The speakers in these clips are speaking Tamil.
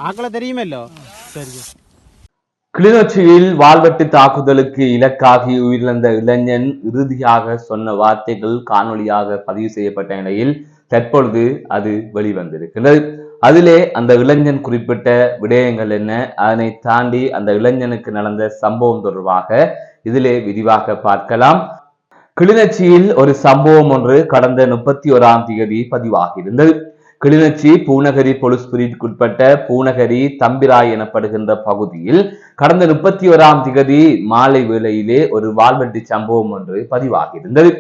ஆக்களை தெரியுமല്ലോ. சரி. கிளிநொச்சியில் வாள்வெட்டு தாக்குதலுக்கு இலக்காகி உயிரிழந்த இளைஞன் இறுதியாக சொன்ன வார்த்தைகள் காணொலியாக பதிவு செய்யப்பட்ட நிலையில் தற்பொழுது அது வெளிவந்திருக்கிறது. அதிலே அந்த இளைஞன் குறிப்பிட்ட விடயங்கள் என்ன, அதனை தாண்டி அந்த இளைஞனுக்கு நடந்த சம்பவம் தொடர்பாக இதிலே விரிவாக பார்க்கலாம். கிளிநொச்சியில் ஒரு சம்பவம் ஒன்று கடந்த 31ஆம் தேதி பதிவாகியிருந்தது. கிளிநொச்சி பூநகரி போலீஸ் பிரிவுக்குட்பட்ட பூநகரி தம்பிராய் எனப்படுகின்ற பகுதியில் கடந்த 31ஆம் தேதி மாலை வேளையிலே ஒரு வாள்வெட்டு சம்பவம் ஒன்று பதிவாகியிருந்தது.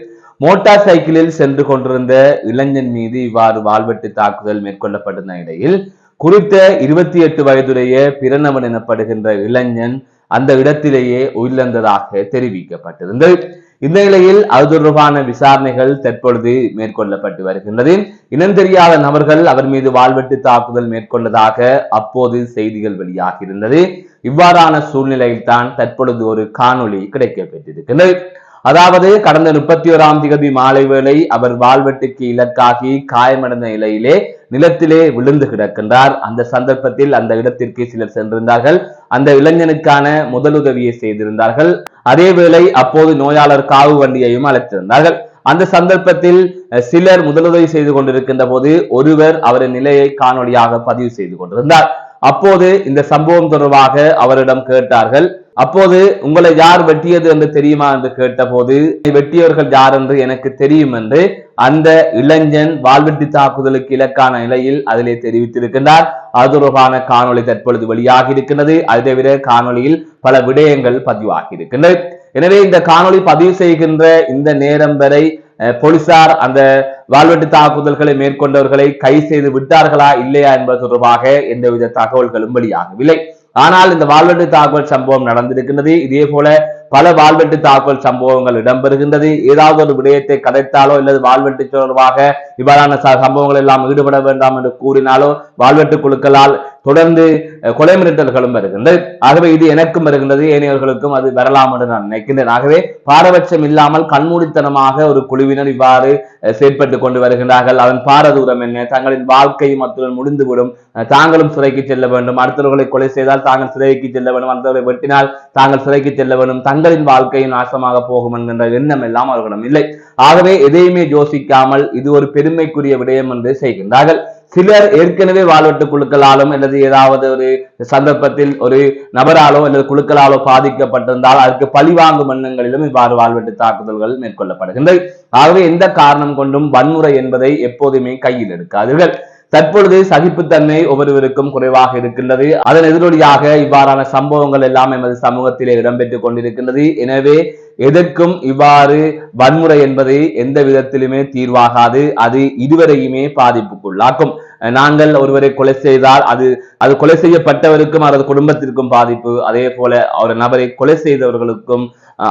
மோட்டார் சைக்கிளில் சென்று கொண்டிருந்த இளைஞன் மீது இவ்வாறு வாள்வெட்டு தாக்குதல் மேற்கொள்ளப்பட்டிருந்த நிலையில் குறித்த 28 வயதுடைய பிரணவன் எனப்படுகின்ற இளைஞன் அந்த இடத்திலேயே உயிரிழந்ததாக தெரிவிக்கப்பட்டிருந்தது. இந்த நிலையில் அது தொடர்பான விசாரணைகள் தற்பொழுது மேற்கொள்ளப்பட்டு வருகின்றது. இனம் தெரியாத நபர்கள் அவர் மீது வாள்வெட்டு தாக்குதல் மேற்கொண்டதாக அப்போது செய்திகள் வெளியாகியிருந்தது. இவ்வாறான சூழ்நிலையில் தான் தற்பொழுது ஒரு காணொளி கிடைக்கப்பட்டிருக்கிறது. அதாவது கடந்த 31ஆம் தேதி மாலை வேளை அவர் வாள்வெட்டுக்கு இலக்காகி காயமடைந்த நிலையிலே நிலத்திலே விழுந்து கிடக்கின்றார். அந்த சந்தர்ப்பத்தில் அந்த இடத்திற்கு சிலர் சென்றிருந்தார்கள். அந்த இளைஞனுக்கான முதலுதவியை செய்திருந்தார்கள். அதேவேளை அப்போது நோயாளர் காவு வண்டியையும் அழைத்திருந்தார்கள். அந்த சந்தர்ப்பத்தில் சிலர் முதலுதவி செய்து கொண்டிருக்கின்ற போது ஒருவர் அவரின் நிலையை காணொலியாக பதிவு செய்து கொண்டிருந்தார். அப்போது இந்த சம்பவம் தொடர்பாக அவரிடம் கேட்டார்கள். அப்போது உங்களை யார் வெட்டியது என்று தெரியுமா என்று கேட்டபோது வெட்டியவர்கள் யார் என்று எனக்கு தெரியும் என்று அந்த இளைஞன் வாள்வெட்டு தாக்குதலுக்கு இலக்கான நிலையில் அதிலே தெரிவித்திருக்கின்றார். அது தொடர்பான காணொலி தற்பொழுது வெளியாகி இருக்கின்றது. அதை தவிர காணொலியில் பல விடயங்கள் பதிவாகி இருக்கின்றது. எனவே இந்த காணொலி பதிவு செய்கின்ற இந்த நேரம் வரை போலீசார் அந்த வாள்வெட்டு தாக்குதல்களை மேற்கொண்டவர்களை கைது செய்து விட்டார்களா இல்லையா என்பது தொடர்பாக எந்தவித தகவல்களும் வெளியாகவில்லை. ஆனால் இந்த வாள்வெட்டு தாக்குதல் சம்பவம் நடந்திருக்கின்றது. இதே போல பல வாள்வெட்டு தாக்குதல் சம்பவங்கள் இடம்பெறுகின்றது. ஏதாவது ஒரு விடயத்தை கதைத்தாலோ அல்லது வாள்வெட்டு தொடர்பாக இவ்வாறான சம்பவங்கள் எல்லாம் ஈடுபட வேண்டாம் என்று கூறினாலோ வாள்வெட்டு குழுக்களால் தொடர்ந்து கொலை மிரட்டல்களும் வருகின்றது. ஆகவே இது எனக்கும் வருகின்றது, ஏனையவர்களுக்கும் அது வரலாம் என்று நான் நினைக்கின்றேன். ஆகவே பாரபட்சம் இல்லாமல் கண்மூடித்தனமாக ஒரு குழுவினர் இவ்வாறு செயற்பட்டுக் கொண்டு வருகின்றார்கள். அதன் பாரதூரம் என்ன, தங்களின் வாழ்க்கையும் அத்துடன் முடிந்துவிடும், தாங்களும் சிறைக்கு செல்ல வேண்டும், அடுத்தவர்களை கொலை செய்தால் தாங்கள் சிறைக்கு செல்ல வேண்டும், அடுத்தவர்களை வெட்டினால் தாங்கள் சிறைக்கு செல்ல வேண்டும், தங்களின் வாழ்க்கையும் நாசமாக போகும் என்கின்ற எண்ணம் எல்லாம் அவர்களிடம் இல்லை. ஆகவே எதையுமே யோசிக்காமல் இது ஒரு பெருமைக்குரிய விடயம் என்று செய்கின்றார்கள். சிலர் ஏற்கனவே வாள்வெட்டு குழுக்களாலும் அல்லது ஏதாவது ஒரு சந்தர்ப்பத்தில் ஒரு நபராலோ அல்லது குழுக்களாலோ பாதிக்கப்பட்டிருந்தால் அதற்கு பழிவாங்கும் எண்ணங்களிலும் இவ்வாறு வாள்வெட்டு தாக்குதல்கள் மேற்கொள்ளப்படுகின்றது. ஆகவே எந்த காரணம் கொண்டும் வன்முறை என்பதை எப்போதுமே கையில் எடுக்காதீர்கள். தற்பொழுது சகிப்புத்தன்மை ஒவ்வொருவருக்கும் குறைவாக இருக்கின்றது. அதன் எதிரொலியாக இவ்வாறான சம்பவங்கள் எல்லாம் எமது சமூகத்திலே இடம்பெற்றுக் கொண்டிருக்கின்றது. எனவே எதற்கும் இவ்வாறு வன்முறை என்பது எந்த விதத்திலுமே தீர்வாகாது. அது இருவரையுமே பாதிப்புக்குள்ளாக்கும். நாங்கள் ஒருவரை கொலை செய்தால் அது கொலை செய்யப்பட்டவருக்கும் அவரது குடும்பத்திற்கும் பாதிப்பு, அதே போல ஒரு நபரை கொலை செய்தவர்களுக்கும்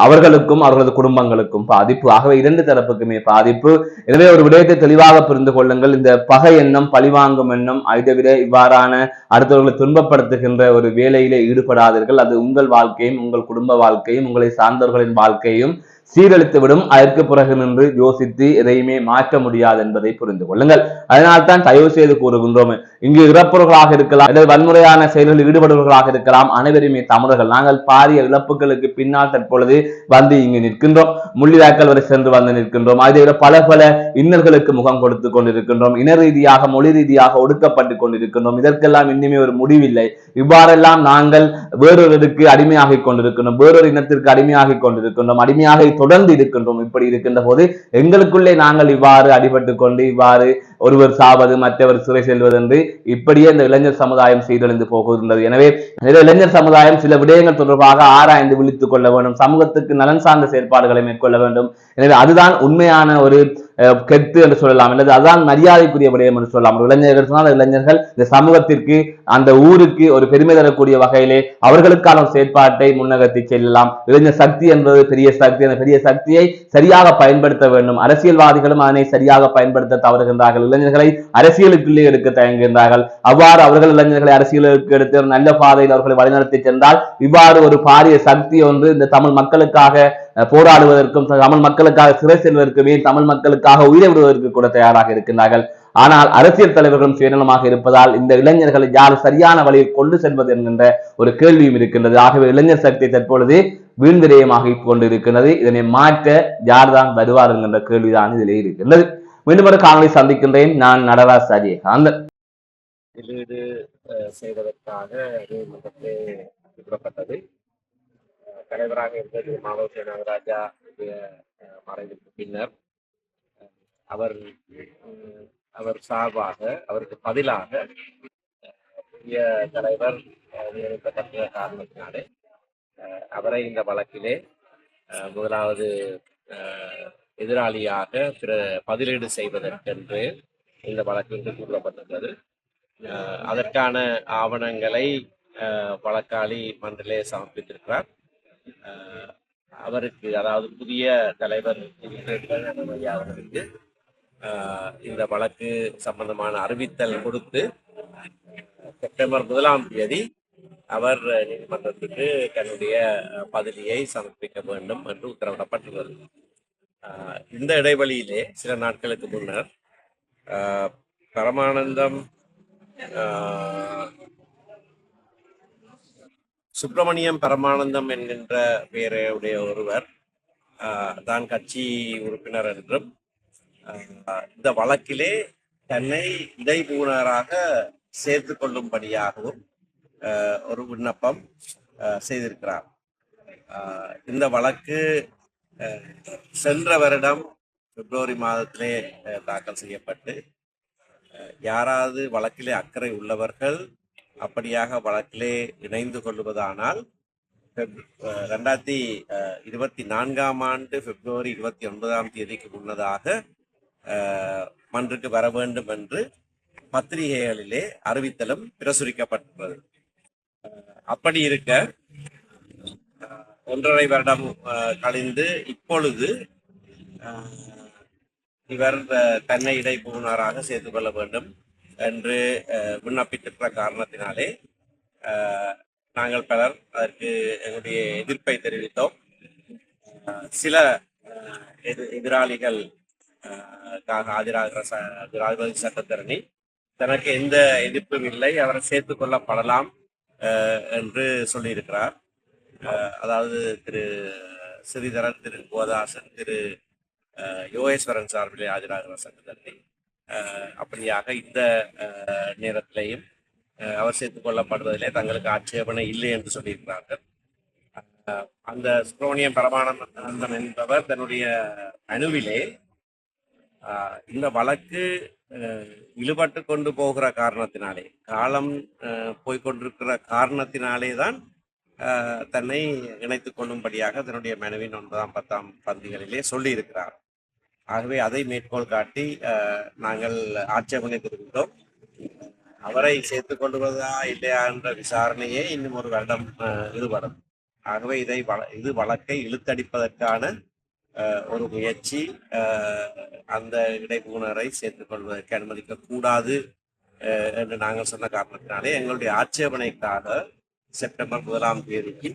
அவர்களுக்கும் அவர்களது குடும்பங்களுக்கும் பாதிப்பு. ஆகவே இரண்டு தரப்புக்குமே பாதிப்பு. எனவே ஒரு விடயத்தை தெளிவாக புரிந்து கொள்ளுங்கள். இந்த பகை எண்ணம், பழிவாங்கும் எண்ணம், அதை விட இவ்வாறான அடுத்தவர்களை துன்பப்படுத்துகின்ற ஒரு வேலையிலே ஈடுபடாதீர்கள். அது உங்கள் வாழ்க்கையும் உங்கள் குடும்ப வாழ்க்கையும் உங்களை சார்ந்தவர்களின் வாழ்க்கையும் சீரழித்துவிடும். அதற்கு பிறகு நின்று யோசித்து எதையுமே மாற்ற முடியாது என்பதை புரிந்து கொள்ளுங்கள். அதனால்தான் தயவு செய்து கூறுகின்றோம், இங்கு இறப்பவர்களாக இருக்கலாம் அல்லது வன்முறையான செயல்களில் ஈடுபடுவர்களாக இருக்கலாம், அனைவருமே தமிழர்கள். நாங்கள் பாரிய இழப்புகளுக்கு பின்னால் தற்பொழுது வந்து இங்கு நிற்கின்றோம். முள்ளிவாய்க்கால் வரை சென்று வந்து நிற்கின்றோம். அதை விட பல பல இன்னல்களுக்கு முகம் கொடுத்து கொண்டிருக்கின்றோம். இன ரீதியாக மொழி ரீதியாக ஒடுக்கப்பட்டு கொண்டிருக்கின்றோம். இதற்கெல்லாம் இன்னுமே ஒரு முடிவில்லை. இவ்வாறெல்லாம் நாங்கள் வேறொருக்கு அடிமையாகி கொண்டிருக்கின்றோம், வேறொரு இனத்திற்கு அடிமையாகி கொண்டிருக்கின்றோம், அடிமையாக தொடர்ந்து இருக்கின்றோம். இப்படி இருக்கின்ற போது எங்களுக்குள்ளே நாங்கள் இவ்வாறு அடிபட்டு கொண்டு இவ்வாறு ஒருவர் சாவது மற்றவர் சிறை செல்வது என்று இப்படியே இந்த இளைஞர் சமுதாயம் சீரழிந்து போகின்றது. எனவே இளைஞர் சமுதாயம் சில விடயங்கள் தொடர்பாக ஆராய்ந்து விழித்துக் கொள்ள வேண்டும், சமூகத்துக்கு நலன் சார்ந்த செயற்பாடுகளை மேற்கொள்ள வேண்டும். எனவே அதுதான் உண்மையான ஒரு கெத்து என்று சொல்லலாம், அல்லது அதுதான் மரியாதைக்குரிய விடயம் என்று சொல்லலாம். இளைஞர்கள் சொன்னால் இளைஞர்கள் இந்த சமூகத்திற்கு அந்த ஊருக்கு ஒரு பெருமை தரக்கூடிய வகையிலே அவர்களுக்கான செயற்பாட்டை முன்னகர்த்தி செல்லலாம். இளைஞர் சக்தி என்பது பெரிய சக்தி. அந்த பெரிய சக்தியை சரியாக பயன்படுத்த வேண்டும். அரசியல்வாதிகளும் அதனை சரியாக பயன்படுத்த தவறுகின்றார்கள். இளைஞர்களை அரசியலுக்குள்ளே எடுக்க தயங்குகின்றார்கள். அவ்வாறு அவர்கள் இளைஞர்களை அரசியலுக்கு எடுத்து நல்ல பாதையில் அவர்களை வழிநடத்தி சென்றால் இவ்வாறு ஒரு பாரிய சக்தி ஒன்று இந்த தமிழ் மக்களுக்காக போராடுவதற்கும் தமிழ் மக்களுக்காக சிறை செல்வதற்குமே தமிழ் மக்களுக்காக உயிரை விடுவதற்கு கூட தயாராக இருக்கின்றார்கள். ஆனால் அரசியல் தலைவர்களும் சுயநலமாக இருப்பதால் இந்த இளைஞர்களை யார் சரியான வழியில் கொண்டு செல்வது என்கின்ற ஒரு கேள்வியும் இருக்கின்றது. ஆகவே இளைஞர் சக்தி தற்பொழுது வீண்விரயமாக கொண்டிருக்கிறது. இதனை மாற்ற யார்தான் வருவார் என்கின்ற கேள்விதான் இதிலே இருக்கின்றது. மீண்டும் ஒரு காணொலி சந்திக்கின்றேன். நான் நடராஜ் அஜயகாந்த். முதலீடு செய்வதற்காக நீதிமன்றத்திலே குறிப்பிடப்பட்டது. தலைவராக இருந்தது மாவட்ட நாகராஜா மறைவுக்கு பின்னர் அவர் சார்பாக அவருக்கு பதிலாக புதிய தலைவர் நியமிக்கப்பட்ட காரணத்தினாலே அவரை இந்த வழக்கிலே முதலாவது எதிராளியாக பதிலீடு செய்வதற்கென்று இந்த வழக்கிற்கு கூறப்பட்டுள்ளது. அதற்கான ஆவணங்களை வழக்காளி மன்றிலே சமர்ப்பித்திருக்கிறார். அவருக்கு, அதாவது புதிய தலைவர் அவர்களுக்கு இந்த வழக்கு சம்பந்தமான அறிவித்தல் கொடுத்து செப்டம்பர் 1ஆம் தேதி அவர் நீதிமன்றத்துக்கு தன்னுடைய பதிலியை சமர்ப்பிக்க வேண்டும் என்று உத்தரவிடப்பட்டுள்ளது. இந்த இடைவெளியிலே சில நாட்களுக்கு முன்னர் பரமானந்தம் சுப்பிரமணியம் பரமானந்தம் என்கின்ற பெயருடைய ஒருவர் தான் கட்சி உறுப்பினர் என்றும் இந்த வழக்கிலே தன்னை இடைபூணராக சேர்த்து கொள்ளும்படியாகவும் ஒரு விண்ணப்பம் செய்திருக்கிறார். இந்த வழக்கு சென்ற வருடம் பிப்ரவரி மாதத்திலே தாக்கல் செய்யப்பட்டு யாராவது வழக்கிலே அக்கறை உள்ளவர்கள் அப்படியாக வழக்கிலே இணைந்து கொள்வதானால் 2024ஆம் ஆண்டு பிப்ரவரி 29ஆம் தேதிக்கு முன்னதாக மன்றுக்கு வர வேண்டும் என்று பத்திரிகைகளிலே அறிவித்தலும் பிரசுரிக்கப்பட்டுள்ளது. அப்படி இருக்க 1.5 வருடம் கழிந்து இப்பொழுது இவர் தன்னை இடைபுகுனராக சேர்த்துக் கொள்ள வேண்டும் என்று விண்ணப்பித்திருக்கிற காரணத்தினாலே நாங்கள் பலர் அதற்கு எங்களுடைய எதிர்ப்பை தெரிவித்தோம். சில எதிராளிகள் ஆஜராகிற ஜனாதிபதி சட்டத்தரணி தனக்கு எந்த எதிர்ப்பும் இல்லை, அவரை சேர்த்துக் கொள்ளப்படலாம் என்று சொல்லியிருக்கிறார். அதாவது திரு ஸ்ரீதரன், திரு கோதாசன், திரு யோகேஸ்வரன் சார்பிலே ஆஜராகிற சட்டத்தரணி அப்படியாக இந்த நேரத்திலேயும் அவர் சேர்த்துக் கொள்ளப்படுவதிலே தங்களுக்கு ஆட்சேபனை இல்லை என்று சொல்லியிருக்கிறார்கள். அந்த சுப்பிரமணியம் பரமானந்தம் என்பவர் தன்னுடைய மனுவிலே இந்த வழக்கு இழுபட்டு கொண்டு போகிற காரணத்தினாலே, காலம் போய்கொண்டிருக்கிற காரணத்தினாலே தான் தன்னை இணைத்துக் கொள்ளும்படியாக தன்னுடைய மனுவின் 9ஆம் 10ஆம் பந்திகளிலே சொல்லியிருக்கிறார். ஆகவே அதை மேற்கோள் காட்டி நாங்கள் ஆட்சேபனை தெரிவித்தோம். அவரை சேர்த்துக் கொள்வதா இல்லையா என்ற விசாரணையே இன்னும் ஒரு வருடம் ஈடுபடும். ஆகவே இது வழக்கை இழுத்தடிப்பதற்கான ஒரு முயற்சி. அந்த இடைபுகுனரை சேர்த்துக் கொள்வதற்கு அனுமதிக்க கூடாது என்று நாங்கள் சொன்ன காரணத்தினாலே எங்களுடைய ஆட்சேபனைக்காக செப்டம்பர் 1ஆம் தேதிக்கு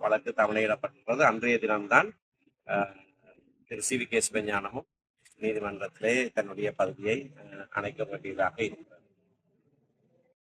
வழக்கு தவணையிடப்பட்டுள்ளது. அன்றைய தினம்தான் திரு சி.வி.கே. சிவஞானமும் நீதிமன்றத்திலே தன்னுடைய பதவியை அணைக்க வேண்டியதாக இருக்கிறது.